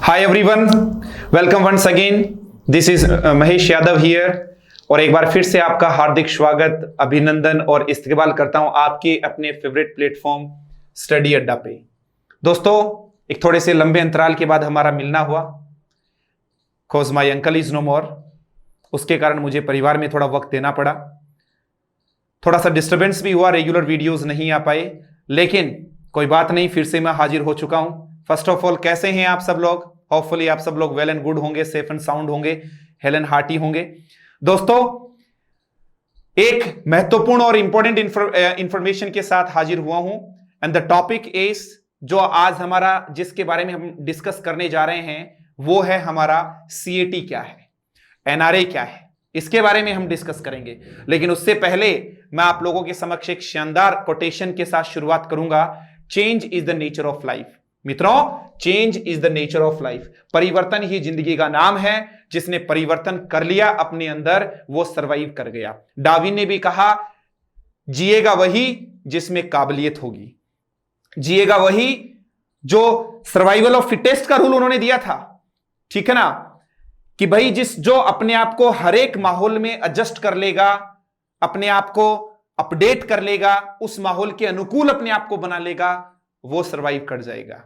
Hi everyone, welcome once again. This is Mahesh Yadav here और एक बार फिर से आपका हार्दिक स्वागत, अभिनंदन और इस्तकबाल करता हूं आपके अपने फेवरेट प्लेटफॉर्म स्टडी अड्डा पे। दोस्तों, एक थोड़े से लंबे अंतराल के बाद हमारा मिलना हुआ, cause my uncle is no more. उसके कारण मुझे परिवार में थोड़ा वक्त देना पड़ा, थोड़ा सा डिस्टर्बेंस भी हुआ, रेगुलर वीडियोस नहीं आ पाए, लेकिन कोई बात नहीं, फिर से मैं हाजिर हो चुका हूं। फर्स्ट ऑफ ऑल, कैसे हैं आप सब लोग? होपफुली आप सब लोग वेल एंड गुड होंगे, सेफ एंड साउंड होंगे, हेल एंड हार्टी होंगे। दोस्तों, एक महत्वपूर्ण और इंपॉर्टेंट इंफॉर्मेशन के साथ हाजिर हुआ हूं एंड द टॉपिक इज, जो आज हमारा जिसके बारे में हम डिस्कस करने जा रहे हैं वो है हमारा CET क्या है, NRA क्या है, इसके बारे में हम डिस्कस करेंगे। लेकिन उससे पहले मैं आप लोगों के समक्ष एक शानदार कोटेशन के साथ शुरुआत करूंगा। Change is the nature of life. मित्रों, change is the nature of life. परिवर्तन ही जिंदगी का नाम है। जिसने परिवर्तन कर लिया अपने अंदर, वो सरवाइव कर गया। डार्विन ने भी कहा, जिएगा वही जिसमें काबिलियत होगी, जिएगा वही जो सर्वाइवल ऑफ फिटेस्ट का रूल उन्होंने दिया था, ठीक है ना, कि भाई जो अपने आप को हर एक माहौल में एडजस्ट कर लेगा, अपने आप को अपडेट कर लेगा, उस माहौल के अनुकूल अपने आप को बना लेगा, वो सरवाइव कर जाएगा।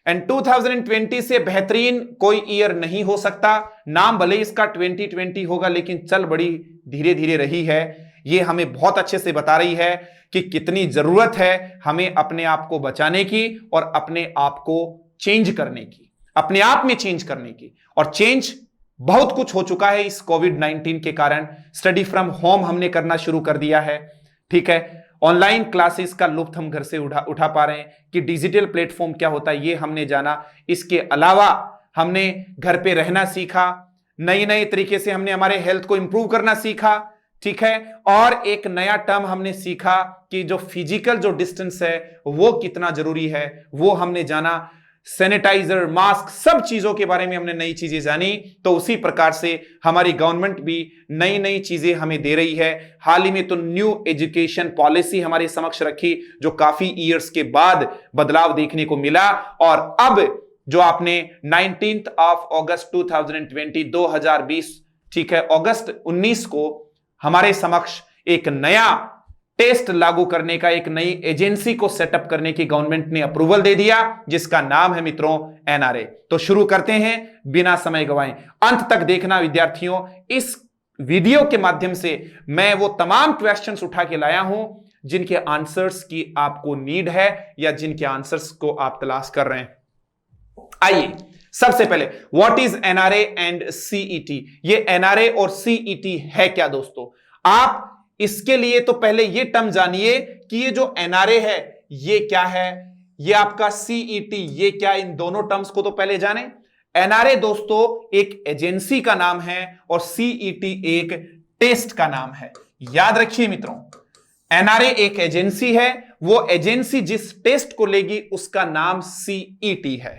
एंड 2020 से बेहतरीन कोई ईयर नहीं हो सकता। नाम भले इसका 2020 होगा, लेकिन चल बड़ी धीरे धीरे रही है। ये हमें बहुत अच्छे से बता रही है कि कितनी जरूरत है हमें अपने आप को बचाने की और अपने आप को चेंज करने की, अपने आप में चेंज करने की। और चेंज बहुत कुछ हो चुका है इस कोविड-19 के कारण। स्टडी फ्रॉम होम हमने करना शुरू कर दिया है, ठीक है। ऑनलाइन क्लासेस का लुत्फ हम घर से उठा पा रहे हैं कि डिजिटल प्लेटफॉर्म क्या होता है ये हमने जाना। इसके अलावा हमने घर पे रहना सीखा, नए नए तरीके से हमने हमारे हेल्थ को इंप्रूव करना सीखा, ठीक है। और एक नया टर्म हमने सीखा कि जो फिजिकल जो डिस्टेंस है वो कितना जरूरी है, वो हमने जाना। सैनिटाइजर, मास्क, सब चीजों के बारे में हमने नई चीजें जानी। तो उसी प्रकार से हमारी गवर्नमेंट भी नई नई चीजें हमें दे रही है। हाल ही में तो न्यू एजुकेशन पॉलिसी हमारे समक्ष रखी, जो काफी ईयर्स के बाद बदलाव देखने को मिला। और अब जो आपने 19 अगस्त 2020, ठीक है, अगस्त 19 को हमारे समक्ष एक नया टेस्ट लागू करने का, एक नई एजेंसी को सेटअप करने की गवर्नमेंट ने अप्रूवल दे दिया, जिसका नाम है मित्रों NRA। तो शुरू करते हैं बिना समय गवाएं। अंत तक देखना विद्यार्थियों। इस वीडियो के माध्यम से मैं वो तमाम क्वेश्चंस उठा के लाया हूं जिनके आंसर्स की आपको नीड है या जिनके आंसर्स को आप तलाश कर रहे हैं। आइए, सबसे पहले what is NRA and CET। ये NRA और CET है क्या दोस्तों? आप इसके लिए तो पहले ये टर्म जानिए कि ये जो NRA है ये क्या है, ये आपका CET ये क्या, इन दोनों टर्म्स को तो पहले जाने। NRA दोस्तों एक एजेंसी का नाम है और CET एक टेस्ट का नाम है। याद रखिए मित्रों, NRA एक एजेंसी है, वो एजेंसी जिस टेस्ट को लेगी उसका नाम CET है,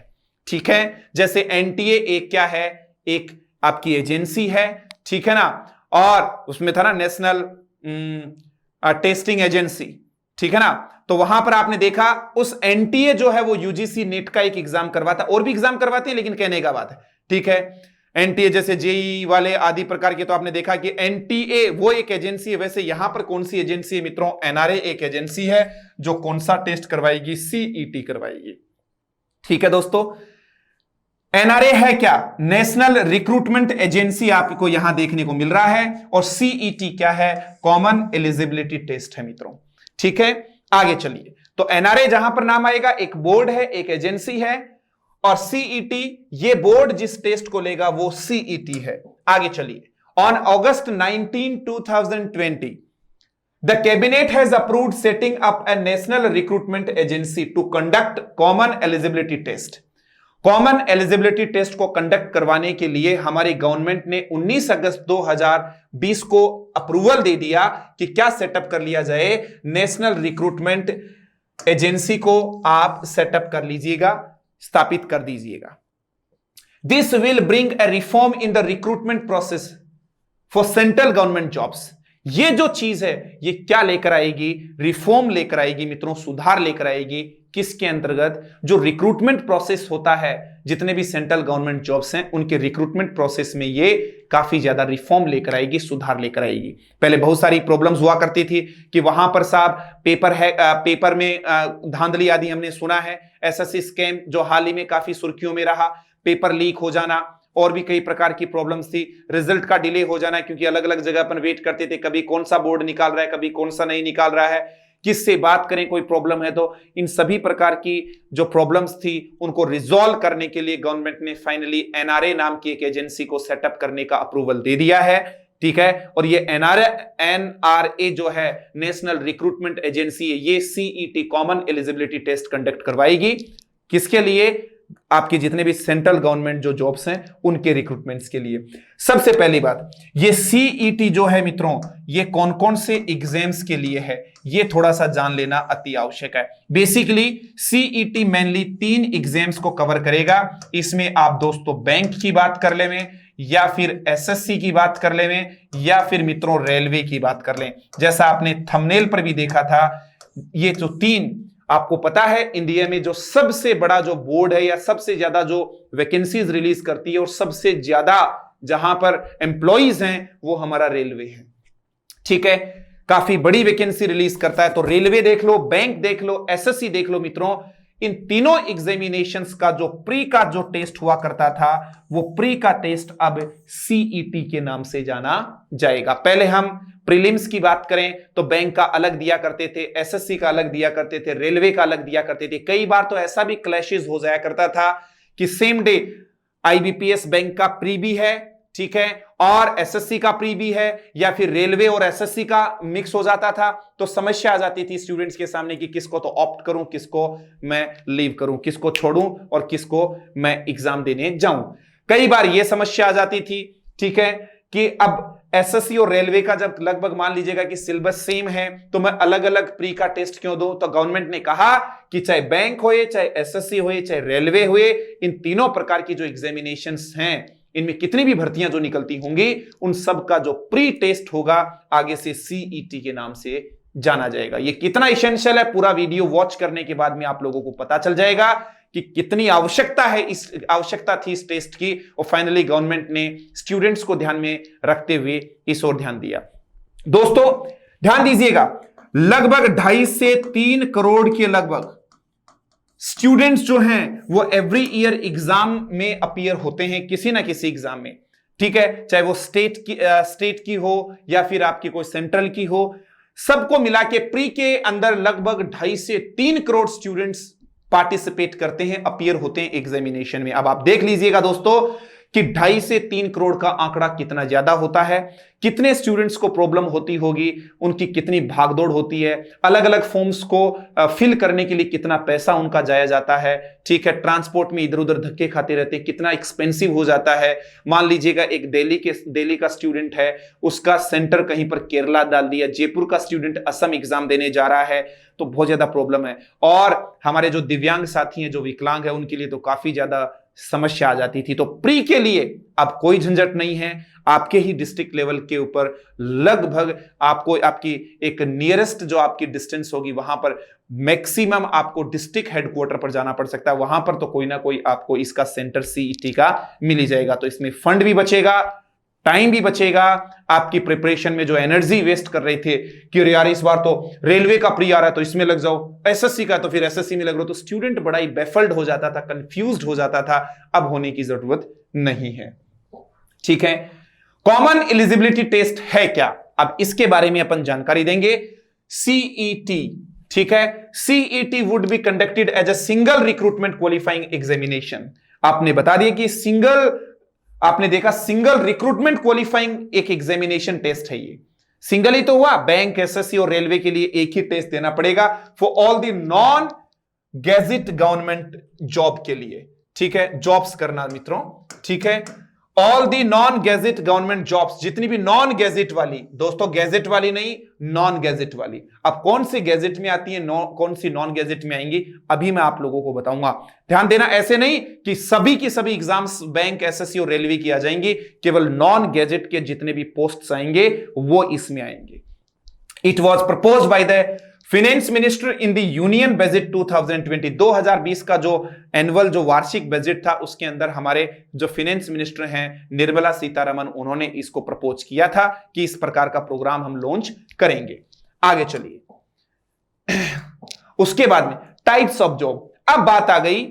ठीक है। जैसे NTA एक क्या है, एक आपकी एजेंसी है, ठीक है ना। और उसमें था ना नेशनल टेस्टिंग एजेंसी, ठीक है ना। तो वहां पर आपने देखा उस NTA जो है वो UGC नेट का एक एग्जाम करवाता, और भी एग्जाम करवाते हैं लेकिन कहने का बात है, ठीक है। NTA जैसे JEE वाले आदि प्रकार के, तो आपने देखा कि NTA वो एक एजेंसी है। वैसे यहां पर कौन सी एजेंसी है मित्रों? NRA एक एजेंसी है जो कौन सा टेस्ट करवाएगी? CET करवाएगी, ठीक है दोस्तों। NRA है क्या? नेशनल रिक्रूटमेंट एजेंसी आपको यहां देखने को मिल रहा है। और CET क्या है? कॉमन एलिजिबिलिटी टेस्ट है मित्रों, ठीक है। आगे चलिए, तो NRA जहां पर नाम आएगा, एक बोर्ड है, एक एजेंसी है, और CET ये बोर्ड जिस टेस्ट को लेगा वो CET है। आगे चलिए, on August 19, 2020 the cabinet has approved setting up a national recruitment agency to conduct common eligibility test। Common eligibility test को कंडक्ट करवाने के लिए हमारी गवर्नमेंट ने 19 अगस्त 2020 को अप्रूवल दे दिया कि क्या सेटअप कर लिया जाए, नेशनल रिक्रूटमेंट एजेंसी को आप सेटअप कर लीजिएगा, स्थापित कर दीजिएगा। This will bring a reform in the recruitment process for central government jobs. ये जो चीज है ये क्या लेकर आएगी? रिफॉर्म लेकर आएगी मित्रों, सुधार लेकर आएगी किसके अंतर्गत? जो रिक्रूटमेंट प्रोसेस होता है, जितने भी सेंट्रल गवर्नमेंट जॉब्स हैं उनके रिक्रूटमेंट प्रोसेस में ये काफी ज्यादा रिफॉर्म लेकर आएगी, सुधार लेकर आएगी। पहले बहुत सारी प्रॉब्लम्स हुआ करती थी कि वहां पर साहब पेपर में धांधली आदि हमने सुना है, एसएससी स्कैम जो हाल ही में काफी सुर्खियों में रहा, पेपर लीक हो जाना और भी कई प्रकार की प्रॉब्लम्स थी, रिजल्ट का डिले हो जाना क्योंकि अलग अलग जगह पर वेट करते थे, कभी कौन सा बोर्ड निकाल रहा है, कभी कौन सा नहीं निकाल रहा है, किससे बात करें, कोई प्रॉब्लम है तो। इन सभी प्रकार की जो प्रॉब्लम्स थी उनको रिजॉल्व करने के लिए गवर्नमेंट ने फाइनली एनआरए नाम की एक एजेंसी को सेटअप करने का अप्रूवल दे दिया है, ठीक है। और ये एनआरए जो है नेशनल रिक्रूटमेंट एजेंसी है, ये CET common eligibility test conduct करवाएगी। किसके लिए? आपके जितने भी सेंट्रल गवर्नमेंट जो जॉब्स हैं उनके रिक्रूटमेंट्स के लिए। सबसे पहली बात, ये सीईटी जो है मित्रों, ये कौन कौन से एग्जाम्स के लिए है ये थोड़ा सा जान लेना अति आवश्यक है। बेसिकली सीईटी मेनली 3 एग्जाम्स को कवर करेगा। इसमें आप दोस्तों बैंक की बात कर ले में, या फिर एसएससी की बात कर ले में, या फिर मित्रों रेलवे की बात कर लें। जैसा आपने थंबनेल पर भी देखा था, ये जो 3 आपको पता है इंडिया में जो सबसे बड़ा जो बोर्ड है या सबसे ज्यादा जो वैकेंसीज रिलीज करती है और सबसे ज्यादा जहां पर एम्प्लॉइज हैं वो हमारा रेलवे है, ठीक है। काफी बड़ी वैकेंसी रिलीज करता है, तो रेलवे देख लो, बैंक देख लो, एसएससी देख लो मित्रों। इन तीनों एग्जामिनेशंस का जो प्री का जो टेस्ट हुआ करता था वो प्री का टेस्ट अब सीईटी के नाम से जाना जाएगा। पहले हम प्रीलिम्स की बात करें तो बैंक का अलग दिया करते थे, एसएससी का अलग दिया करते थे, रेलवे का अलग दिया करते थे। कई बार तो ऐसा भी क्लैशेस हो जाया करता था कि सेम डे आईबीपीएस बैंक का प्री भी है, ठीक है, और एसएससी का प्री भी है, या फिर रेलवे और एसएससी का मिक्स हो जाता था। तो समस्या आ जाती थी स्टूडेंट्स के सामने कि किसको तो ऑप्ट करूं, किसको मैं लीव करूं, किसको छोड़ूं और किसको मैं एग्जाम देने जाऊं। कई बार यह समस्या आ जाती थी, ठीक है, कि अब एसएससी और रेलवे का जब लगभग मान लीजिएगा कि सिलेबस सेम है तो मैं अलग अलग प्री का टेस्ट क्यों दूं। तो गवर्नमेंट ने कहा कि चाहे बैंक होए, चाहे एसएससी होए, चाहे रेलवे हुए, इन तीनों प्रकार की जो एग्जामिनेशंस हैं, इनमें कितनी भी भर्तियां जो निकलती होंगी उन सब का जो प्री टेस्ट होगा आगे से सीईटी के नाम से जाना जाएगा। ये कितना इसेंशियल है, पूरा वीडियो वॉच करने के बाद में आप लोगों को पता चल जाएगा कि कितनी आवश्यकता थी इस टेस्ट की। और फाइनली गवर्नमेंट ने स्टूडेंट्स को ध्यान में रखते हुए इस ओर ध्यान दिया। दोस्तों ध्यान दीजिएगा, लगभग 2.5 से 3 करोड़ के लगभग स्टूडेंट्स जो हैं वो एवरी ईयर एग्जाम में अपीयर होते हैं, किसी ना किसी एग्जाम में, ठीक है, चाहे वो स्टेट की हो या फिर आपकी कोई सेंट्रल की हो। सबको मिला के प्री के अंदर लगभग 2.5 से 3 करोड़ स्टूडेंट्स पार्टिसिपेट करते हैं, अपीयर होते हैं एग्जामिनेशन में। अब आप देख लीजिएगा दोस्तों कि 2.5 से 3 करोड़ का आंकड़ा कितना ज्यादा होता है, कितने स्टूडेंट्स को प्रॉब्लम होती होगी, उनकी कितनी भागदौड़ होती है, अलग अलग फॉर्म्स को फिल करने के लिए कितना पैसा उनका जाया जाता है, ठीक है, ट्रांसपोर्ट में इधर उधर धक्के खाते रहते हैं, कितना एक्सपेंसिव हो जाता है। मान लीजिएगा एक दिल्ली का स्टूडेंट है, उसका सेंटर कहीं पर केरला डाल दिया, जयपुर का स्टूडेंट असम एग्जाम देने जा रहा है, तो बहुत ज्यादा प्रॉब्लम है। और हमारे जो दिव्यांग साथी हैं, जो विकलांग है, उनके लिए तो काफी ज्यादा समस्या आ जाती थी। तो प्री के लिए अब कोई झंझट नहीं है, आपके ही डिस्ट्रिक्ट लेवल के ऊपर लगभग आपको आपकी एक नियरेस्ट जो आपकी डिस्टेंस होगी वहां पर मैक्सिमम आपको डिस्ट्रिक्ट हेडक्वार्टर पर जाना पड़ सकता है, वहां पर तो कोई ना कोई आपको इसका सेंटर सीईटी का मिल ही जाएगा। तो इसमें फंड भी बचेगा, टाइम भी बचेगा, आपकी प्रिपरेशन में जो एनर्जी वेस्ट कर रहे थे कि यार इस बार तो रेलवे का प्री आ रहा है तो इसमें लग जाओ, एसएससी का तो फिर एसएससी में लग रहा हो, तो स्टूडेंट बड़ा ही बेफल्ड हो जाता था, कंफ्यूज्ड हो जाता था। अब होने की जरूरत नहीं है, ठीक है। कॉमन एलिजिबिलिटी टेस्ट है क्या, अब इसके बारे में अपन जानकारी देंगे। सीईटी, ठीक है, CET would be conducted as a single recruitment qualifying examination. आपने बता दिया कि आपने देखा सिंगल रिक्रूटमेंट क्वालिफाइंग एक एग्जामिनेशन टेस्ट है। ये सिंगल ही तो हुआ, बैंक, एसएससी और रेलवे के लिए एक ही टेस्ट देना पड़ेगा for all the non gadget government job के लिए, ठीक है, जॉब्स करना मित्रों, ठीक है, all the non gadget government jobs, जितनी भी नॉन गैजेट वाली, दोस्तों गैजेट वाली नहीं, नॉन गैजेट वाली। अब कौन सी गैजेट में आती है, कौन सी नॉन गैजेट में आएंगी, अभी मैं आप लोगों को बताऊंगा। ध्यान देना, ऐसे नहीं कि सभी की सभी एग्जाम्स बैंक, एसएससी और रेलवे की आ जाएंगी, केवल नॉन गैजेट के जितने भी पोस्ट्स आएंगे वो इसमें आएंगे। It was propose by the finance minister in the union budget 2020, 2020 का जो एनुअल जो वार्षिक बजट था उसके अंदर हमारे जो फिनेंस मिनिस्टर हैं निर्मला सीतारमण, उन्होंने इसको प्रपोज किया था कि इस प्रकार का प्रोग्राम हम लॉन्च करेंगे। आगे चलिए। उसके बाद में टाइप्स ऑफ जॉब। अब बात आ गई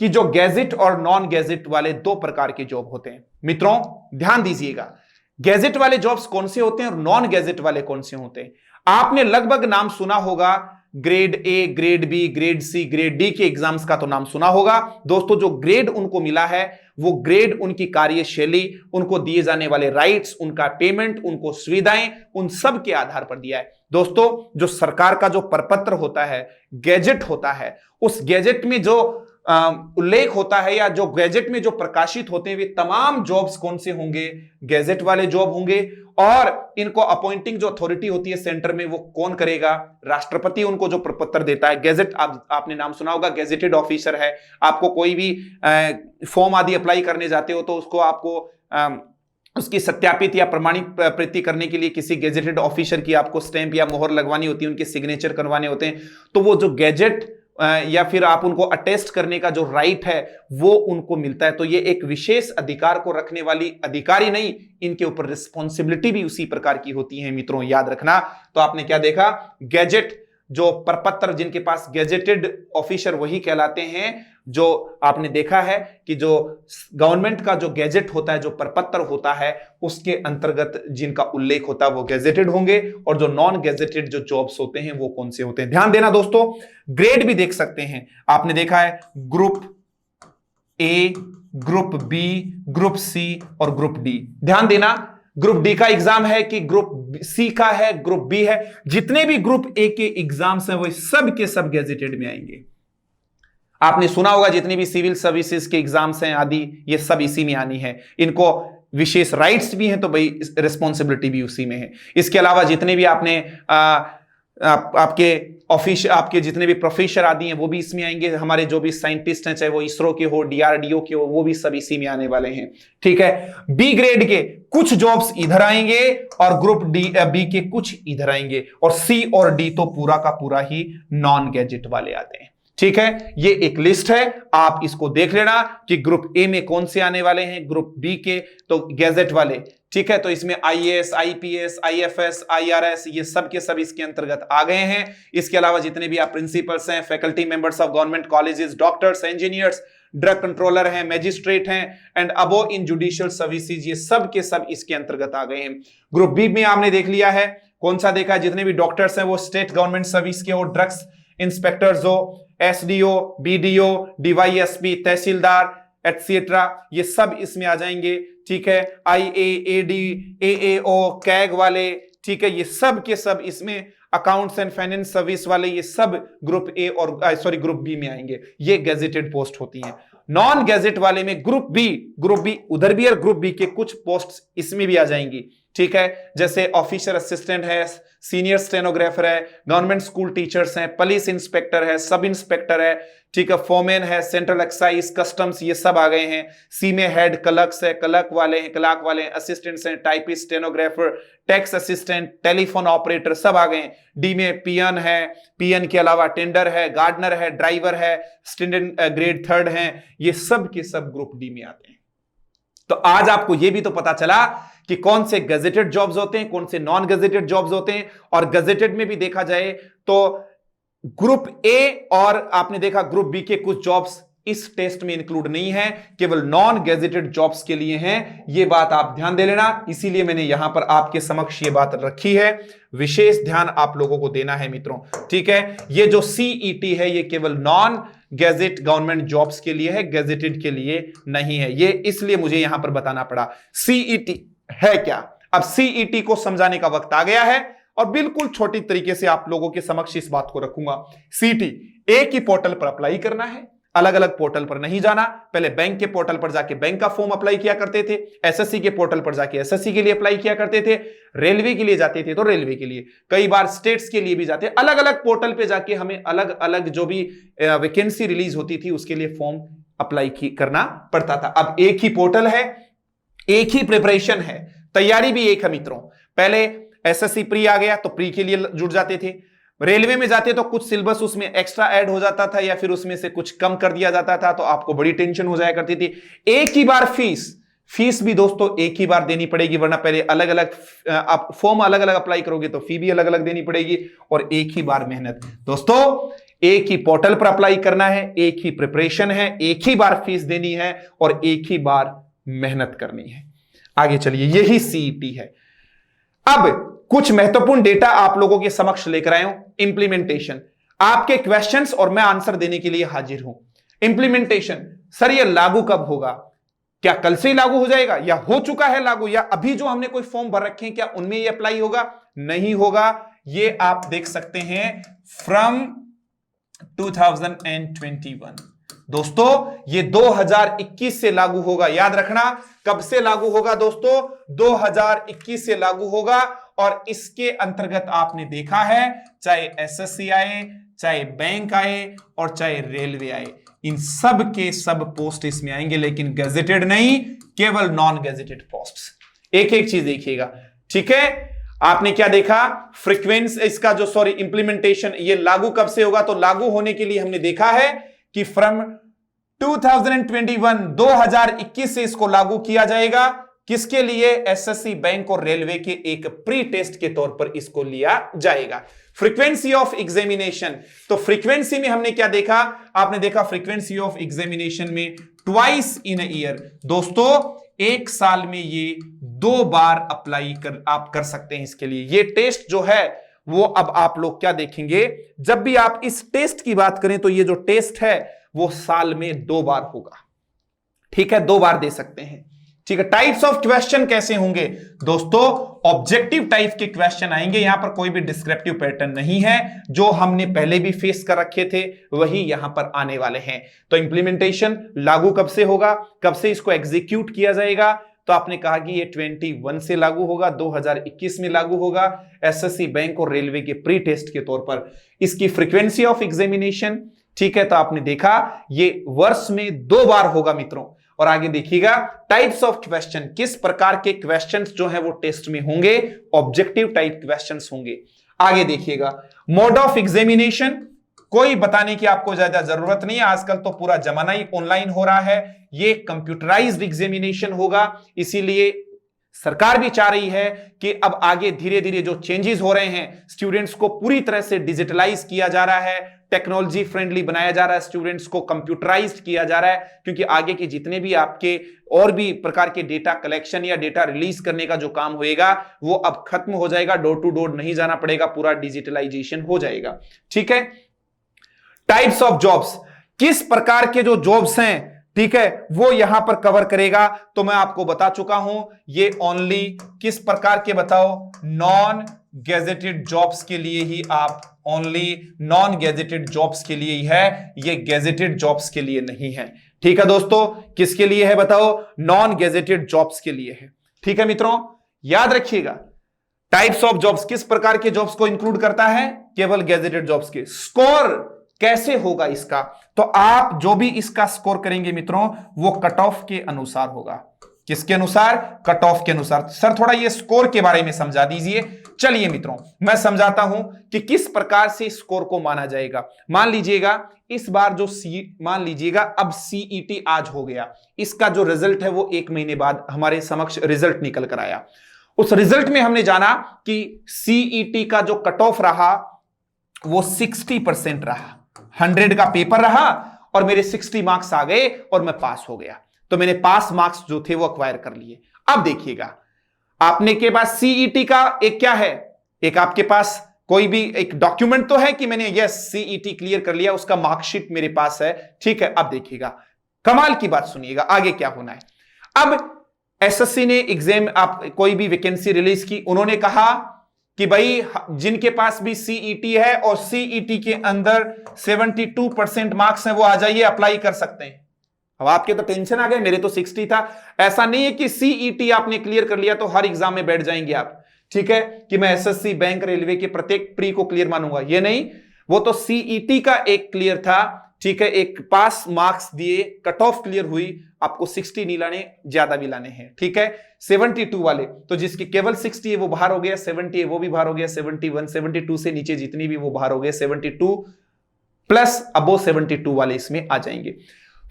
कि जो गैजेट और नॉन गैजेट वाले दो प्रकार के जॉब होते हैं। मित्रों ध्यान दीजिएगा, गैजेट वाले जॉब्स कौन से होते हैं और नॉन गैजेट वाले कौन से होते हैं। आपने लगभग नाम सुना होगा, grade A, grade B, grade C, grade D के एग्जाम्स का तो नाम सुना होगा। दोस्तों जो ग्रेड उनको मिला है वो ग्रेड उनकी कार्यशैली, उनको दिए जाने वाले राइट्स, उनका पेमेंट, उनको सुविधाएं, उन सब के आधार पर दिया है। दोस्तों जो सरकार का जो प्रपत्र होता है, गैजेट होता है, उस गैजेट में जो उल्लेख होता है या जो गैजेट में जो प्रकाशित होते हैं वे तमाम जॉब्स कौन से होंगे, गैजेट वाले जॉब होंगे। और इनको अपॉइंटिंग जो अथॉरिटी होती है सेंटर में वो कौन करेगा, राष्ट्रपति उनको जो प्रपत्र देता है। गैजेट आपने नाम सुना होगा, गैजेटेड ऑफिसर है। आपको कोई भी फॉर्म आदि अप्लाई करने जाते हो तो उसको आपको उसकी सत्यापित या प्रमाणित प्रति करने के लिए किसी गैजेटेड ऑफिसर की आपको स्टैंप या मोहर लगवानी होती है, उनके सिग्नेचर करवाने होते हैं। तो वो जो गैजेट या फिर आप उनको अटेस्ट करने का जो राइट है वो उनको मिलता है। तो ये एक विशेष अधिकार को रखने वाली अधिकारी नहीं, इनके ऊपर रिस्पॉन्सिबिलिटी भी उसी प्रकार की होती है। मित्रों याद रखना। तो आपने क्या देखा, गैजेट जो प्रपत्र जिनके पास गैजेटेड ऑफिसर वही कहलाते हैं। जो आपने देखा है कि जो गवर्नमेंट का जो गैजेट होता है, जो प्रपत्र होता है, उसके अंतर्गत जिनका उल्लेख होता है वो गैजेटेड होंगे। और जो नॉन गैजेटेड जो जॉब्स होते हैं वो कौन से होते हैं, ध्यान देना दोस्तों। ग्रेड भी देख सकते हैं, आपने देखा है group A, group B, group C और ग्रुप डी। ध्यान देना, ग्रुप डी का एग्जाम है कि ग्रुप सी का है, ग्रुप बी है। जितने भी ग्रुप ए के एग्जाम्स हैं वो सब के सब गैजेटेड में आएंगे। आपने सुना होगा जितनी भी सिविल सर्विसेज के एग्जाम्स हैं आदि, ये सब इसी में आनी है। इनको विशेष राइट्स भी हैं तो भाई रिस्पॉन्सिबिलिटी भी उसी में है। इसके अलावा जितने भी आपने आपके ऑफिस, आपके जितने भी प्रोफेसर आदि हैं वो भी इसमें आएंगे। हमारे जो भी साइंटिस्ट हैं, चाहे वो इसरो के हो, डीआरडीओ के हो, वो भी सब इसी में आने वाले हैं। ठीक है। बी ग्रेड के कुछ जॉब्स इधर आएंगे और ग्रुप डी बी के कुछ इधर आएंगे, और सी और डी तो पूरा का पूरा ही नॉन गैजेट वाले आते हैं। ठीक है, ये एक लिस्ट है, आप इसको देख लेना कि ग्रुप ए में कौन से आने वाले हैं, ग्रुप बी के तो गैजेट वाले। ठीक है, तो इसमें आईएएस, आईपीएस, आईएफएस, आईआरएस ये सब के सब इसके अंतर्गत आ गए हैं। इसके अलावा जितने भी आप प्रिंसिपल्स हैं, faculty members of government colleges, doctors, engineers, drug controller हैं, मैजिस्ट्रेट हैं and above in judicial services, ये सब के सब इसके अंतर्गत आ गए हैं। ग्रुप बी में आपने देख लिया है, कौन सा देखा, जितने भी डॉक्टर्स हैं वो स्टेट गवर्नमेंट सर्विस के हो, ड्रग्स इंस्पेक्टर्स हो, एसडीओ, बीडीओ, डीवाईएसपी, तहसीलदार एटसेट्रा, ये सब इसमें आ जाएंगे। ठीक है, आईएएडी, एएओ, कैग वाले, ठीक है, ये सब के सब इसमें, अकाउंट्स एंड फाइनेंस सर्विस वाले, ये सब ग्रुप ए और ग्रुप बी में आएंगे। ये गैजेटेड पोस्ट होती हैं। नॉन गैजेट वाले में ग्रुप बी उधर भी और ग्रुप बी के कुछ पोस्ट इसमें भी आ जाएंगी। ठीक है, जैसे ऑफिसर असिस्टेंट है, सीनियर स्टेनोग्राफर है, गवर्नमेंट स्कूल टीचर्स हैं, पुलिस इंस्पेक्टर है, सब इंस्पेक्टर है, ठीक है, फोरमैन है, सेंट्रल एक्साइज, कस्टम्स, ये सब आ गए हैं। सी में हेड क्लर्क्स है, क्लर्क वाले हैं, असिस्टेंट्स हैं, typist, stenographer, tax assistant, telephone operator, सब आ गए हैं। डी में पीएन है, पीएन के अलावा टेंडर है, गार्डनर है, ड्राइवर है, स्टूडेंट ग्रेड 3 है, ये सब के सब ग्रुप डी में आते हैं। तो आज आपको यह भी तो पता चला कि कौन से गैजेटेड जॉब्स होते हैं, कौन से नॉन गैजेटेड जॉब्स होते हैं। और गैजेटेड में भी देखा जाए तो ग्रुप ए और आपने देखा ग्रुप बी के कुछ जॉब्स इस टेस्ट में इंक्लूड नहीं है, केवल नॉन गैजेटेड जॉब्स के लिए हैं। यह बात आप ध्यान दे लेना, इसीलिए मैंने यहां पर आपके समक्ष यह बात रखी है। विशेष ध्यान आप लोगों को देना है मित्रों। ठीक है, यह जो सीईटी है ये केवल नॉन गैजेट गवर्नमेंट जॉब्स के लिए है, गैजेटेड के लिए नहीं है। ये इसलिए मुझे यहां पर बताना पड़ा। सीईटी है क्या? अब सीईटी को समझाने का वक्त आ गया है और बिल्कुल छोटी तरीके से आप लोगों के समक्ष इस बात को रखूंगा। सीईटी एक ही पोर्टल पर अप्लाई करना है, अलग अलग पोर्टल पर नहीं जाना। पहले बैंक के पोर्टल पर जाके बैंक का फॉर्म अप्लाई किया करते थे, एसएससी के पोर्टल पर जाके एसएससी के लिए अप्लाई किया करते थे, रेलवे के लिए जाते थे तो रेलवे के लिए, कई बार स्टेट्स के लिए भी जाते, अलग अलग पोर्टल पे जाके हमें अलग अलग जो भी वैकेंसी रिलीज होती थी उसके लिए फॉर्म अप्लाई करना पड़ता था। अब एक ही पोर्टल है, एक ही प्रिपरेशन है, तैयारी भी एक है मित्रों। पहले एसएससी प्री आ गया तो प्री के लिए जुड़ जाते थे, रेलवे में जाते तो कुछ सिलेबस उसमें एक्स्ट्रा ऐड हो जाता था या फिर उसमें से कुछ कम कर दिया जाता था, तो आपको बड़ी टेंशन हो जाया करती थी। एक ही बार फीस भी दोस्तों एक ही बार देनी पड़ेगी, वरना पहले अलग अलग आप फॉर्म अलग अलग अप्लाई करोगे तो फी भी अलग अलग देनी पड़ेगी, और एक ही बार मेहनत। दोस्तों एक ही पोर्टल पर अप्लाई करना है, एक ही प्रिपरेशन है, एक ही बार फीस देनी है और एक ही बार मेहनत करनी है। आगे चलिए, यही सीईटी है। अब कुछ महत्वपूर्ण डेटा आप लोगों के समक्ष लेकर आया हूं। इंप्लीमेंटेशन, आपके क्वेश्चंस और मैं आंसर देने के लिए हाजिर हूं। इंप्लीमेंटेशन, सर ये लागू कब होगा? क्या कल से ही लागू हो जाएगा, या हो चुका है लागू, या अभी जो हमने कोई फॉर्म भर रखे हैं क्या उनमें ये अप्लाई होगा? नहीं होगा। ये आप देख सकते हैं फ्रॉम 2021। दोस्तों ये 2021 से लागू होगा। याद रखना, कब से लागू होगा दोस्तों? 2021 से लागू होगा। और इसके अंतर्गत आपने देखा है, चाहे एसएससी आए, चाहे बैंक आए और चाहे रेलवे आए, इन सब के सब पोस्ट इसमें आएंगे, लेकिन गैजेटेड नहीं, केवल नॉन गैजेटेड पोस्ट्स। एक एक चीज देखिएगा, ठीक है। आपने क्या देखा? फ्रीक्वेंसी इसका जो इंप्लीमेंटेशन, ये लागू कब से होगा? तो लागू होने के लिए हमने देखा है कि फ्रॉम 2021 से इसको लागू किया जाएगा। किसके लिए? एसएससी, बैंक और रेलवे के एक प्री टेस्ट के तौर पर इसको लिया जाएगा। फ्रीक्वेंसी ऑफ एग्जामिनेशन, तो फ्रीक्वेंसी में हमने क्या देखा? आपने देखा फ्रीक्वेंसी ऑफ एग्जामिनेशन में ट्वाइस इन ईयर। दोस्तों एक साल में ये 2 बार अप्लाई आप कर सकते हैं इसके लिए। ये टेस्ट जो है वो अब आप लोग क्या देखेंगे, जब भी आप इस टेस्ट की बात करें तो ये जो टेस्ट है वो साल में 2 बार होगा, ठीक है, 2 बार दे सकते हैं, ठीक है। टाइप्स ऑफ क्वेश्चन कैसे होंगे दोस्तों? ऑब्जेक्टिव टाइप के क्वेश्चन आएंगे। यहां पर कोई भी डिस्क्रिप्टिव पैटर्न नहीं है, जो हमने पहले भी फेस कर रखे थे वही यहां पर आने वाले हैं। तो इंप्लीमेंटेशन लागू कब से होगा, कब से इसको एग्जीक्यूट किया जाएगा? तो आपने कहा कि ये 21 से लागू होगा, 2021 में लागू होगा, एसएससी, बैंक और रेलवे के प्री टेस्ट के तौर पर। इसकी फ्रीक्वेंसी ऑफ एग्जामिनेशन, ठीक है, तो आपने देखा ये वर्ष में 2 बार होगा मित्रों। और आगे देखिएगा टाइप्स ऑफ क्वेश्चन, किस प्रकार के क्वेश्चंस जो है वो टेस्ट में होंगे, ऑब्जेक्टिव टाइप क्वेश्चंस होंगे। आगे देखिएगा मोड ऑफ एग्जामिनेशन, कोई बताने की आपको ज्यादा जरूरत नहीं है, आजकल तो पूरा जमाना ही ऑनलाइन हो रहा है। ये कंप्यूटराइज्ड एग्जामिनेशन होगा, इसीलिए सरकार भी चाह रही है कि अब आगे धीरे धीरे जो चेंजेस हो रहे हैं, स्टूडेंट्स को पूरी तरह से डिजिटलाइज किया जा रहा है, टेक्नोलॉजी फ्रेंडली बनाया जा रहा है, स्टूडेंट्स को कंप्यूटराइज्ड किया जा रहा है, क्योंकि आगे के जितने भी आपके और भी प्रकार के डेटा कलेक्शन या डेटा रिलीज करने का जो काम होएगा वो अब खत्म हो जाएगा, डोर टू डोर नहीं जाना पड़ेगा, पूरा डिजिटलाइजेशन हो जाएगा, ठीक है। टाइप्स ऑफ जॉब्स, किस प्रकार के जो जॉब्स हैं, ठीक है, वो यहां पर कवर करेगा। तो मैं आपको बता चुका हूं, ये ओनली किस प्रकार के बताओ? नॉन गैजेटेड जॉब्स के लिए ही, आप ओनली नॉन गैजेटेड जॉब्स के लिए ही है, ये गैजेटेड जॉब्स के लिए नहीं है, ठीक है दोस्तों। किसके लिए है बताओ? नॉन गैजेटेड जॉब्स के लिए है, ठीक है मित्रों, याद रखिएगा। टाइप्स ऑफ जॉब्स किस प्रकार के जॉब्स को इंक्लूड करता है? केवल गैजेटेड जॉब्स के। स्कोर कैसे होगा इसका? तो आप जो भी इसका स्कोर करेंगे मित्रों, वो कट ऑफ के अनुसार होगा। किसके अनुसार? कट ऑफ के अनुसार। सर थोड़ा ये स्कोर के बारे में समझा दीजिए। चलिए मित्रों मैं समझाता हूं कि किस प्रकार से स्कोर को माना जाएगा। मान लीजिएगा इस बार जो मान लीजिएगा अब सीईटी आज हो गया, इसका जो रिजल्ट है वो 1 महीने बाद हमारे समक्ष रिजल्ट निकल कर आया। उस रिजल्ट में हमने जाना कि सीईटी का जो कट ऑफ रहा वो 60% रहा, 100 का पेपर रहा और मेरे 60 मार्क्स आ गए और मैं पास हो गया। तो मैंने पास मार्क्स जो थे वो अक्वायर कर लिए। अब देखिएगा आपने के पास सीईटी का एक क्या है, एक आपके पास कोई भी एक डॉक्यूमेंट तो है कि मैंने यस सीईटी क्लियर कर लिया, उसका मार्कशीट मेरे पास है, ठीक है। अब देखिएगा कमाल की बात सुनिएगा, आगे क्या होना है। अब एसएससी ने एग्जाम आप कोई भी वैकेंसी रिलीज की, उन्होंने कहा कि भाई जिनके पास भी सीईटी है और सीईटी के अंदर 72% मार्क्स हैं वो आ जाइए, अप्लाई कर सकते हैं। अब आपके तो टेंशन आ गए, मेरे तो 60 था। ऐसा नहीं है कि सीईटी आपने क्लियर कर लिया तो हर एग्जाम में बैठ जाएंगे आप, ठीक है, कि मैं एसएससी, बैंक, रेलवे के प्रत्येक प्री को क्लियर मानूंगा, ये नहीं। वो तो सीईटी का एक क्लियर था ठीक है, एक पास मार्क्स दिए, कट ऑफ क्लियर हुई, आपको 60 नहीं लाने, ज्यादा भी लाने हैं, ठीक है। 72 वाले तो जिसकी केवल 60 है वो बाहर हो गया, 70 है वो भी बाहर हो गया, 71 72 से नीचे जितनी भी वो बाहर हो गए, 72 प्लस अबो 72 वाले इसमें आ जाएंगे।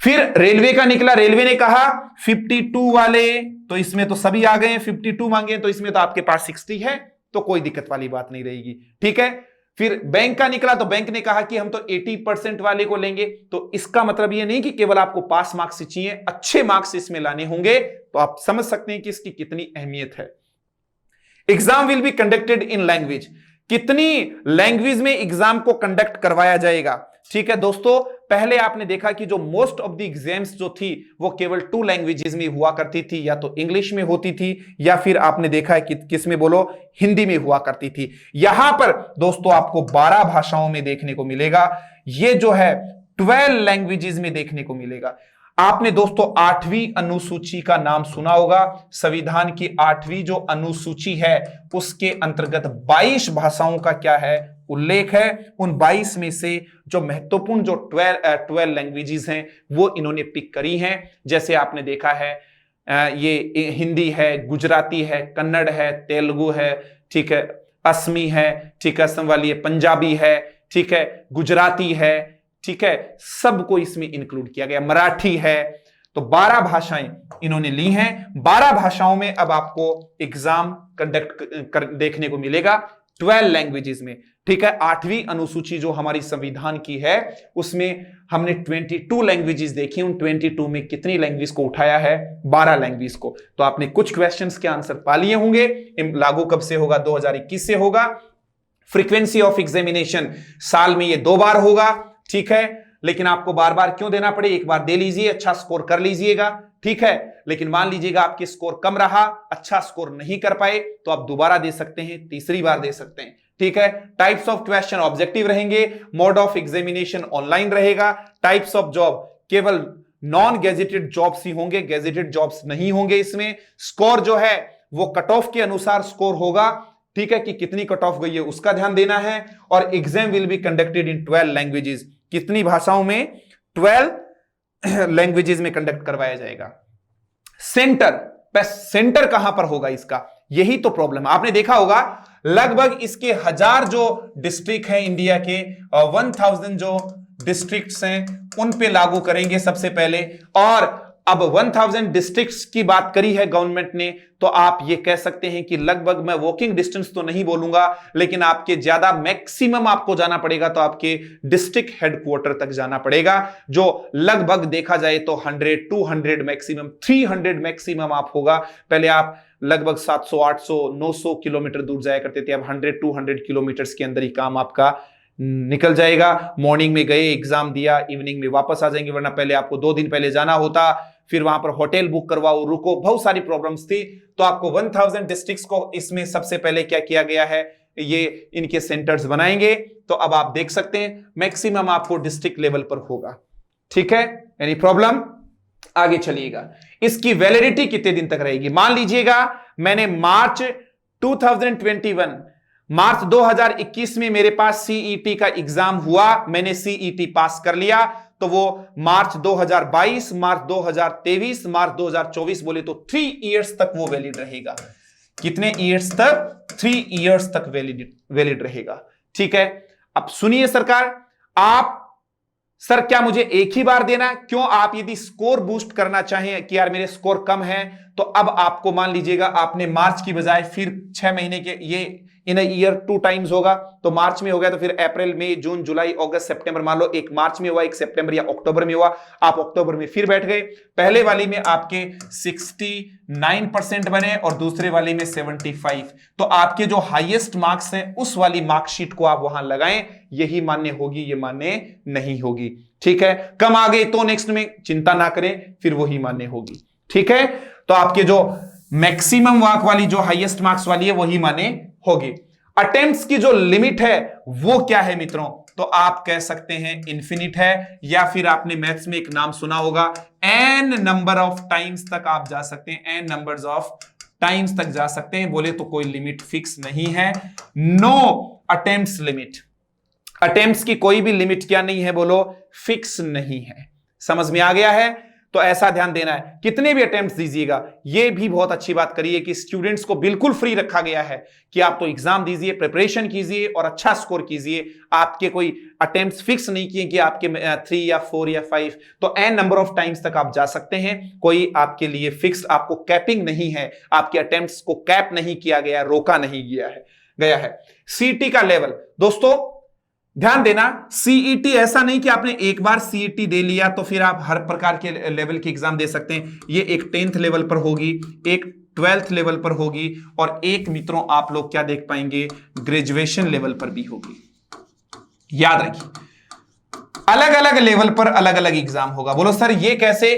फिर रेलवे का निकला, रेलवे ने कहा 52 वाले, तो इसमें तो सभी आ गए, 52 मांगे तो इसमें तो आपके पास 60 है, तो कोई दिक्कत वाली बात नहीं रहेगी, ठीक है। फिर बैंक का निकला, तो बैंक ने कहा कि हम तो 80% वाले को लेंगे, तो इसका मतलब ये नहीं कि केवल आपको पास मार्क्स चाहिए, अच्छे मार्क्स इसमें लाने होंगे, तो आप समझ सकते हैं कि इसकी कितनी अहमियत है। Exam will be conducted in language, कितनी लैंग्वेज में एग्जाम को कंडक्ट करवाया जाएगा, ठीक है दोस्तों। पहले आपने देखा कि जो मोस्ट ऑफ द एग्जाम्स जो थी वो केवल 2 लैंग्वेजेस में हुआ करती थी, या तो इंग्लिश में होती थी या फिर आपने देखा है कि किस में बोलो, हिंदी में हुआ करती थी। यहां पर दोस्तों आपको 12 भाषाओं में देखने को मिलेगा, ये जो है 12 लैंग्वेजेस में देखने को मिलेगा। आपने दोस्तों 8वीं अनुसूची का नाम सुना होगा, संविधान की 8वीं जो अनुसूची है उसके अंतर्गत 22 भाषाओं का क्या है, उल्लेख है। उन 22 में से जो महत्वपूर्ण जो 12 लैंग्वेजेस हैं वो इन्होंने पिक करी हैं। जैसे आपने देखा है ये हिंदी है, गुजराती है, कन्नड़ है, तेलुगु है, ठीक है, असमी है, ठीक है, असम वाली है, पंजाबी है, ठीक है, गुजराती है, ठीक है, सबको इसमें इंक्लूड किया गया, मराठी है। तो 12 भाषाएं इन्होंने ली हैं, 12 भाषाओं में अब आपको एग्जाम कंडक्ट देखने को मिलेगा 12 लैंग्वेजेस में, ठीक है। 8वीं अनुसूची जो हमारी संविधान की है उसमें हमने 22 लैंग्वेजेस देखी, उन 22 में कितनी लैंग्वेज को उठाया है, 12 लैंग्वेज को। तो आपने कुछ क्वेश्चंस के आंसर पा लिए होंगे। लागू कब से होगा, 2021 से होगा। फ्रीक्वेंसी ऑफ एग्जामिनेशन साल में ये 2 बार होगा, ठीक है, लेकिन आपको बार बार क्यों देना पड़े, एक बार दे लीजिए, अच्छा स्कोर कर लीजिएगा, ठीक है। लेकिन मान लीजिएगा आपके स्कोर कम रहा, अच्छा स्कोर नहीं कर पाए, तो आप दोबारा दे सकते हैं, तीसरी बार दे सकते हैं, ठीक है। टाइप्स ऑफ क्वेश्चन ऑब्जेक्टिव रहेंगे, मोड ऑफ एग्जामिनेशन ऑनलाइन रहेगा, टाइप्स ऑफ जॉब केवल नॉन गेजेटेड जॉब्स ही होंगे, गेजेटेड जॉब्स नहीं होंगे इसमें। स्कोर जो है वो कट ऑफ के अनुसार स्कोर होगा, ठीक है, कि कितनी कट ऑफ गई है उसका ध्यान देना है। और exam will be conducted in 12 languages, कितनी भाषाओं में, 12 लैंग्वेजेस में कंडक्ट करवाया जाएगा। सेंटर कहां पर होगा इसका, यही तो प्रॉब्लम है। आपने देखा होगा लगभग इसके 1000 जो डिस्ट्रिक्ट हैं इंडिया के, 1000 जो डिस्ट्रिक्ट्स हैं उन पे लागू करेंगे सबसे पहले। और अब 1000 डिस्ट्रिक्ट्स की बात करी है गवर्नमेंट ने, तो आप ये कह सकते हैं कि लगभग, मैं वॉकिंग डिस्टेंस तो नहीं बोलूंगा, लेकिन आपके ज्यादा मैक्सिमम आपको जाना पड़ेगा तो आपके डिस्ट्रिक्ट हेडक्वार्टर तक जाना पड़ेगा, जो लगभग देखा जाए तो 100 200 मैक्सिमम 300 मैक्सिमम आप होगा। पहले आप लगभग 700 800 900 किलोमीटर दूर जाया करते थे, अब 100 200 किलोमीटर के अंदर ही काम आपका निकल जाएगा। मॉर्निंग में गए, एग्जाम दिया, इवनिंग में वापस आ जाएंगे, वरना पहले आपको 2 दिन पहले जाना होता, फिर वहां पर होटल बुक करवाओ, रुको, बहुत सारी प्रॉब्लम्स थी। तो आपको 1000 डिस्ट्रिक्ट्स को इसमें सबसे पहले क्या किया गया है, ये इनके सेंटर्स बनाएंगे। तो अब आप देख सकते हैं मैक्सिमम आपको डिस्ट्रिक्ट लेवल पर होगा, ठीक है। एनी प्रॉब्लम, आगे चलिएगा। इसकी वैलिडिटी कितने दिन तक रहेगी, मान लीजिएगा मैंने मार्च 2021 में मेरे पास सीईटी का एग्जाम हुआ, मैंने सीईटी पास कर लिया, तो वो मार्च 2022, मार्च 2023, मार्च 2024 बोले तो 3 इयर्स तक वो वैलिड रहेगा। कितने इयर्स तक, 3 इयर्स तक वैलिड रहेगा, ठीक है। अब सुनिए सरकार, आप सर क्या मुझे एक ही बार देना, क्यों, आप यदि स्कोर बूस्ट करना चाहें कि यार मेरे स्कोर कम है, तो अब आपको मान लीजिएगा आपने मार्च की बजाय फिर 6 महीने के, ये इन अ ईयर 2 टाइम्स होगा, तो मार्च में हो गया तो फिफिर अप्रैल मई जून जुलाई अगस्त सितंबर, मान लो एक मार्च में हुआ, एक सितंबर या अक्टूबर में हुआ, आप अक्टूबर में फिर बैठ गए। पहले वाली में आपके 69% बने और दूसरे वाली में 75, तो आपके जो हाईएस्ट मार्क्स हैं उस वाली मार्कशीट को आप वहां लगाएं, यही मान्य होगी, ये मान्य नहीं होगी, ठीक है। कम आ गए तो नेक्स्ट में चिंता ना करें, फिर वही मान्य होगी, ठीक है। तो आपके जो मैक्सिमम मार्क वाली, जो हाईएस्ट मार्क्स वाली है, वही माने होगी। अटेम्प्ट्स की जो लिमिट है वो क्या है मित्रों, तो आप कह सकते हैं इन्फिनिट है, या फिर आपने मैथ्स में एक नाम सुना होगा, n नंबर ऑफ टाइम्स तक आप जा सकते हैं, n नंबर्स ऑफ टाइम्स तक जा सकते हैं, बोले तो कोई लिमिट फिक्स नहीं है। नो अटेम्प्ट्स लिमिट, अटेम्प्ट्स की कोई भी लिमिट क्या नहीं है, बोलो, फिक्स नहीं है। समझ में आ गया है? तो ऐसा ध्यान देना है, कितने भी अटेम्प्ट्स दीजिएगा। ये भी बहुत अच्छी बात करिए कि स्टूडेंट्स को बिल्कुल फ्री रखा गया है कि आप तो एग्जाम दीजिए, प्रिपरेशन कीजिए और अच्छा स्कोर कीजिए। आपके कोई अटेम्प्ट्स फिक्स नहीं किए कि आपके 3 या 4 या 5, तो एन नंबर ऑफ टाइम्स तक आप जा सकते हैं। कोई आपके लिए फिक्स आपको कैपिंग नहीं है, आपके अटेम्प्ट्स को कैप नहीं किया गया, रोका नहीं गया है। सीईटी का लेवल दोस्तों ध्यान देना, सीईटी ऐसा नहीं कि आपने एक बार सीईटी दे लिया तो फिर आप हर प्रकार के लेवल की एग्जाम दे सकते हैं। ये एक 10th लेवल पर होगी, एक 12th लेवल पर होगी और एक मित्रों आप लोग क्या देख पाएंगे, ग्रेजुएशन लेवल पर भी होगी। याद रखिए, अलग अलग लेवल पर अलग अलग एग्जाम होगा। बोलो सर ये कैसे?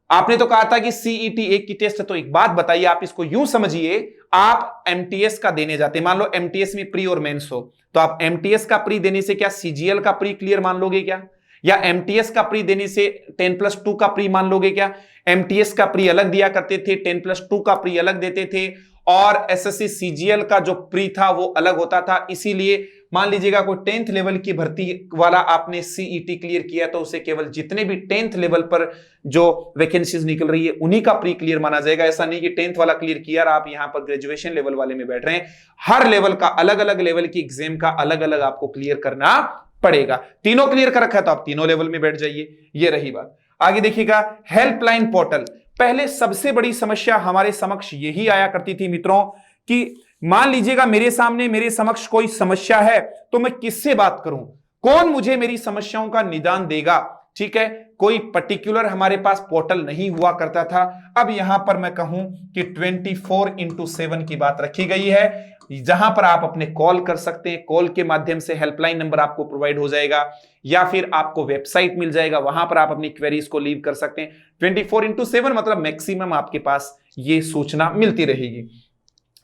आपने तो कहा था कि सीईटी एक की टेस्ट है, तो एक बात बताइए, आप इसको यूं समझिए, आप एमटीएस का देने जाते, मान लो एमटीएस में प्री और मेंस हो, तो आप एमटीएस का प्री देने से क्या सीजीएल का प्री क्लियर मान लोगे क्या? या एमटीएस का प्री देने से 10+2 का प्री मान लोगे क्या? एमटीएस का प्री अलग दिया करते थे, 10+2 का प्री अलग देते थे, और एसएससी सीजीएल का जो प्री था वो अलग होता था। इसीलिए मान लीजिएगा कोई 10th लेवल की भर्ती वाला आपने सीईटी क्लियर किया तो उसे केवल जितने भी 10th लेवल पर जो वैकेंसीज निकल रही है उन्हीं का प्री क्लियर माना जाएगा। ऐसा नहीं कि 10th वाला क्लियर किया और आप यहां पर ग्रेजुएशन लेवल वाले में बैठ रहे हैं। हर लेवल का अलग अलग लेवल की एग्जाम का अलग अलग आपको क्लियर करना पड़ेगा। तीनों क्लियर कर रखा है तो आप तीनों लेवल में बैठ जाइए। ये रही बात। आगे देखिएगा, हेल्पलाइन पोर्टल। पहले सबसे बड़ी समस्या हमारे समक्ष यही आया करती थी मित्रों कि मान लीजिएगा मेरे समक्ष कोई समस्या है तो मैं किससे बात करूं, कौन मुझे मेरी समस्याओं का निदान देगा। ठीक है, कोई पर्टिकुलर हमारे पास पोर्टल नहीं हुआ करता था। अब यहां पर मैं कहूं कि 24/7 की बात रखी गई है, जहां पर आप अपने कॉल कर सकते हैं, कॉल के माध्यम से हेल्पलाइन नंबर आपको प्रोवाइड हो जाएगा या फिर आपको वेबसाइट मिल जाएगा, वहां पर आप अपनी क्वेरीज को लीव कर सकते हैं। 24/7 मतलब मैक्सिमम आपके पास ये सूचना मिलती रहेगी।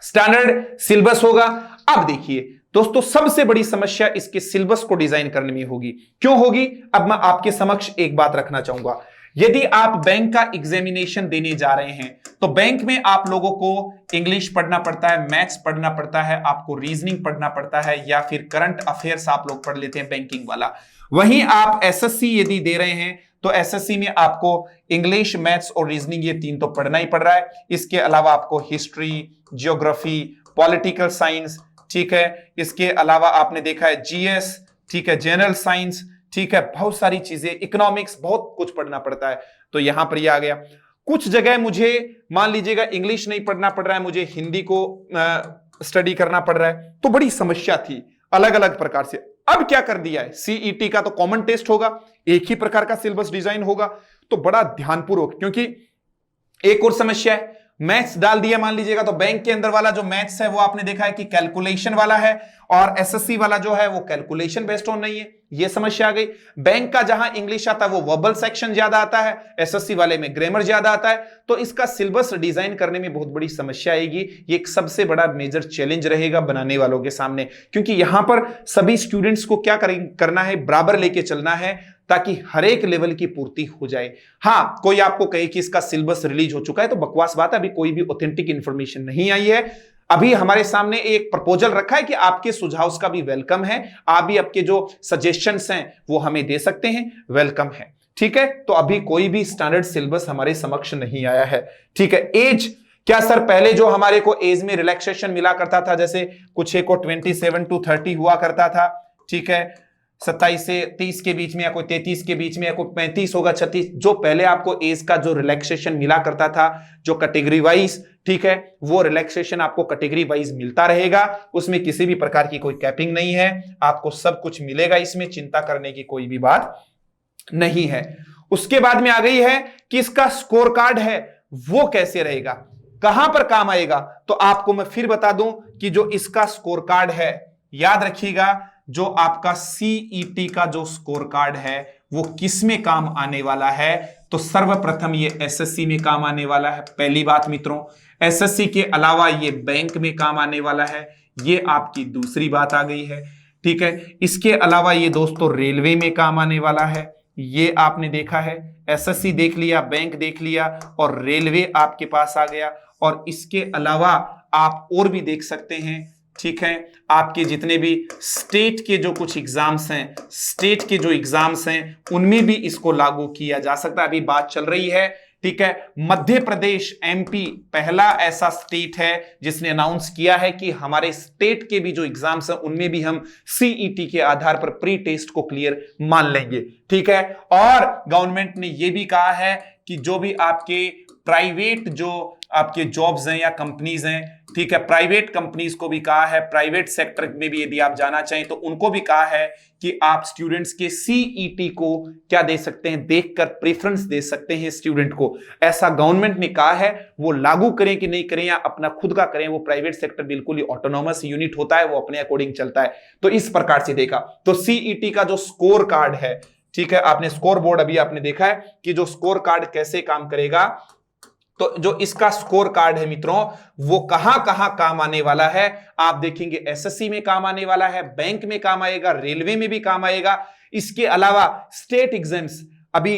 स्टैंडर्ड सिलेबस होगा। अब देखिए दोस्तों, सबसे बड़ी समस्या इसके सिलेबस को डिजाइन करने में होगी। क्यों होगी? अब मैं आपके समक्ष एक बात रखना चाहूंगा। यदि आप बैंक का एग्जामिनेशन देने जा रहे हैं तो बैंक में आप लोगों को इंग्लिश पढ़ना पड़ता है, मैथ्स पढ़ना पड़ता है, आपको रीजनिंग पढ़ना पड़ता है, या फिर करंट अफेयर्स आप लोग पढ़ लेते हैं बैंकिंग वाला। वहीं आप एसएससी यदि दे रहे हैं तो एसएससी में आपको इंग्लिश, मैथ्स और रीजनिंग ये 3 तो पढ़ना ही पड़ रहा है। इसके अलावा आपको हिस्ट्री, ज्योग्राफी, पॉलिटिकल साइंस, ठीक है, इसके अलावा आपने देखा है जीएस, ठीक है, जनरल साइंस, ठीक है, बहुत सारी चीजें, इकोनॉमिक्स, बहुत कुछ पढ़ना पड़ता है। तो यहां पर यह आ गया। कुछ जगह मुझे मान लीजिएगा इंग्लिश नहीं पढ़ना पड़ रहा है, मुझे हिंदी को स्टडी करना पड़ रहा है, तो बड़ी समस्या थी अलग अलग प्रकार से। अब क्या कर दिया है, सीईटी का तो कॉमन टेस्ट होगा, एक ही प्रकार का सिलेबस डिजाइन होगा, तो बड़ा ध्यानपूर्वक, क्योंकि एक और समस्या है, मैथ्स डाल दिया मान लीजिएगा तो बैंक के अंदर वाला जो मैथ्स है वो आपने देखा है कि कैलकुलेशन वाला है, और एसएससी वाला जो है वो कैलकुलेशन बेस्ड ऑन नहीं है। ये समस्या आ गई। बैंक का जहां इंग्लिश आता है वो वर्बल सेक्शन ज्यादा आता है, एसएससी वाले में ग्रामर ज्यादा आता है, तो इसका सिलेबस डिजाइन करने में बहुत बड़ी समस्या आएगी। ये एक सबसे बड़ा मेजर चैलेंज रहेगा बनाने वालों के सामने, क्योंकि यहां पर सभी स्टूडेंट्स को क्या करना है, बराबर लेके चलना है ताकि हर एक लेवल की पूर्ति हो जाए। हां, कोई आपको कहे कि इसका सिलेबस रिलीज हो चुका है तो बकवास बात है, अभी कोई भी ऑथेंटिक इंफॉर्मेशन नहीं आई है। अभी हमारे सामने एक प्रपोजल रखा है कि आपके सुझाव का भी वेलकम है, आप भी आपके जो सजेशंस हैं वो हमें दे सकते हैं, वेलकम है। ठीक है, तो अभी कोई भी स्टैंडर्ड सिलेबस हमारे समक्ष नहीं आया है। ठीक है, एज क्या सर, पहले जो हमारे को एज में रिलैक्सेशन मिला करता था, जैसे कुछ को 27 से 30 हुआ करता था, ठीक है, 27 से 30 के बीच में, या कोई 33 के बीच में, या कोई 35 होगा, 36, जो पहले आपको एज का जो रिलैक्सेशन मिला करता था, जो कैटेगरी वाइज, ठीक है, वो रिलैक्सेशन आपको कैटेगरी वाइज मिलता रहेगा। उसमें किसी भी प्रकार की कोई कैपिंग नहीं है, आपको सब कुछ मिलेगा, इसमें चिंता करने की कोई भी बात नहीं है। उसके बाद में आ गई है कि इसका स्कोर कार्ड है वो कैसे रहेगा, कहां पर काम आएगा। तो आपको मैं फिर बता दूं कि जो इसका स्कोर कार्ड है, याद रखिएगा, जो आपका सीईटी का जो स्कोर कार्ड है वो किस में काम आने वाला है, तो सर्वप्रथम ये एसएससी में काम आने वाला है। पहली बात मित्रों, एसएससी के अलावा ये बैंक में काम आने वाला है, ये आपकी दूसरी बात आ गई है। ठीक है, इसके अलावा ये दोस्तों रेलवे में काम आने वाला है, ये आपने देखा है, एसएससी देख लिया, बैंक देख लिया, और रेलवे आपके पास आ गया। और इसके अलावा आप और भी देख सकते हैं, ठीक है, आपके जितने भी स्टेट के जो कुछ एग्जाम्स हैं, स्टेट के जो एग्जाम्स हैं उनमें भी इसको लागू किया जा सकता है। अभी बात चल रही है, ठीक है, मध्य प्रदेश एमपी पहला ऐसा स्टेट है जिसने अनाउंस किया है कि हमारे स्टेट के भी जो एग्जाम्स हैं उनमें भी हम सीईटी के आधार पर प्री टेस्ट को क्लियर मान लेंगे, ठीक है। और गवर्नमेंट ने यह भी कहा है कि जो भी आपके प्राइवेट जो आपके जॉब्स हैं या कंपनीज हैं, ठीक है, प्राइवेट कंपनीज को भी कहा है, प्राइवेट सेक्टर में भी यदि आप जाना चाहें तो उनको भी कहा है कि आप स्टूडेंट्स के सीईटी को क्या दे सकते हैं, देखकर प्रेफरेंस दे सकते हैं स्टूडेंट को। ऐसा गवर्नमेंट ने कहा है, वो लागू करें कि नहीं करें या अपना खुद का करें, वो प्राइवेट सेक्टर बिल्कुल ही ऑटोनोमस यूनिट होता है, वो अपने अकॉर्डिंग चलता है। तो इस प्रकार से देखा तो सीईटी का जो स्कोर कार्ड है, ठीक है, आपने स्कोर बोर्ड अभी आपने देखा है कि जो स्कोर कार्ड कैसे काम करेगा। तो जो इसका स्कोर कार्ड है मित्रों, वो कहां कहां काम आने वाला है आप देखेंगे। एसएससी में काम आने वाला है, बैंक में काम आएगा, रेलवे में भी काम आएगा। इसके अलावा स्टेट एग्जाम्स अभी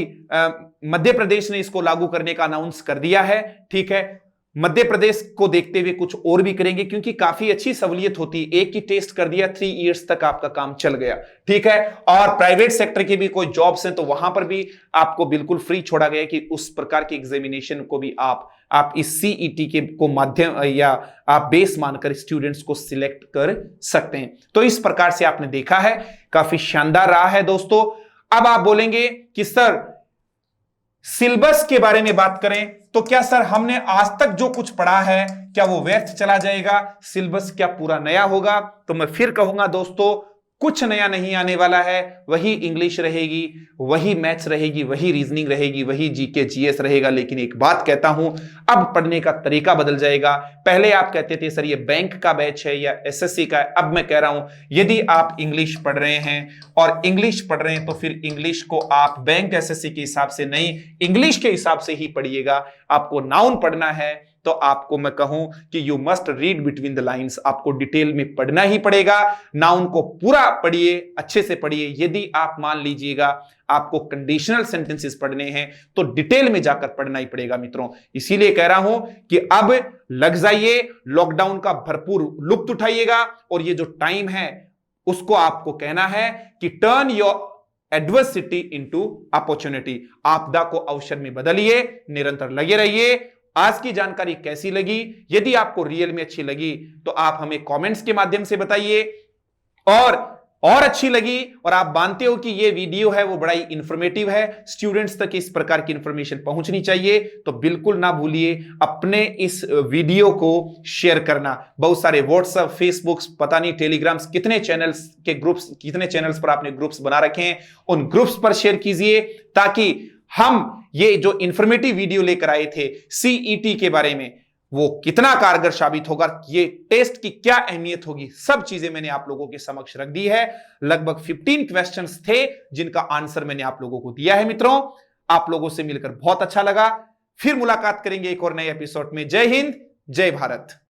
मध्य प्रदेश ने इसको लागू करने का अनाउंस कर दिया है, ठीक है। मध्य प्रदेश को देखते हुए कुछ और भी करेंगे क्योंकि काफी अच्छी सहूलियत होती है। एक ही टेस्ट कर दिया, 3 इयर्स तक आपका काम चल गया, ठीक है। और प्राइवेट सेक्टर के भी कोई जॉब्स हैं तो वहां पर भी आपको बिल्कुल फ्री छोड़ा गया कि उस प्रकार के एग्जामिनेशन को भी आप इस सीईटी के को माध्यम या आप बेस मानकर स्टूडेंट्स को सिलेक्ट कर सकते हैं। तो इस प्रकार से आपने देखा है, काफी शानदार रहा है दोस्तों। अब आप बोलेंगे कि सर सिलेबस के बारे में बात करें तो क्या सर हमने आज तक जो कुछ पढ़ा है क्या वो व्यर्थ चला जाएगा, सिलेबस क्या पूरा नया होगा? तो मैं फिर कहूंगा दोस्तों, कुछ नया नहीं आने वाला है। वही इंग्लिश रहेगी, वही मैथ्स रहेगी, वही रीजनिंग रहेगी, वही जीके जीएस रहेगा। लेकिन एक बात कहता हूं, अब पढ़ने का तरीका बदल जाएगा। पहले आप कहते थे सर ये बैंक का बैच है या एसएससी का है, अब मैं कह रहा हूं यदि आप इंग्लिश पढ़ रहे हैं और इंग्लिश पढ़ रहे हैं तो फिर इंग्लिश को आप बैंक एसएससी के हिसाब से नहीं, इंग्लिश के हिसाब से ही पढ़िएगा। आपको नाउन पढ़ना है तो आपको मैं कहूं कि you must read between the lines, आपको डिटेल में पढ़ना ही पड़ेगा। नाउन को पूरा पढ़िए, अच्छे से पढ़िए। यदि आप मान लीजिएगा आपको कंडीशनल सेंटेंसेस पढ़ने हैं तो डिटेल में जाकर पढ़ना ही पड़ेगा मित्रों। इसीलिए कह रहा हूं कि अब लग जाइए, लॉकडाउन का भरपूर लुत्फ उठाइएगा और ये जो टाइम है उसको आपको कहना है कि turn your adversity into opportunity, आपदा को अवसर में बदलिए, निरंतर लगे रहिए। आज की जानकारी कैसी लगी? यदि आपको रियल में अच्छी लगी तो आप हमें कमेंट्स के माध्यम से बताइए, और अच्छी लगी और आप मानते हो कि ये वीडियो है वो बड़ा ही इंफॉर्मेटिव है, स्टूडेंट्स तक इस प्रकार की इंफॉर्मेशन पहुंचनी चाहिए, तो बिल्कुल ना भूलिए अपने इस वीडियो को शेयर करना। बहुत सारे व्हाट्सएप, फेसबुक, पता नहीं टेलीग्राम्स, कितने चैनल्स के ग्रुप्स, कितने चैनल्स पर आपने ग्रुप्स बना रखे हैं, उन ग्रुप्स पर शेयर कीजिए ताकि हम ये जो इंफॉर्मेटिव वीडियो लेकर आए थे सीईटी के बारे में वो कितना कारगर साबित होगा, ये टेस्ट की क्या अहमियत होगी, सब चीजें मैंने आप लोगों के समक्ष रख दी है। लगभग 15 क्वेश्चंस थे जिनका आंसर मैंने आप लोगों को दिया है। मित्रों, आप लोगों से मिलकर बहुत अच्छा लगा। फिर मुलाकात करेंगे एक और नए एपिसोड में। जय हिंद, जय भारत।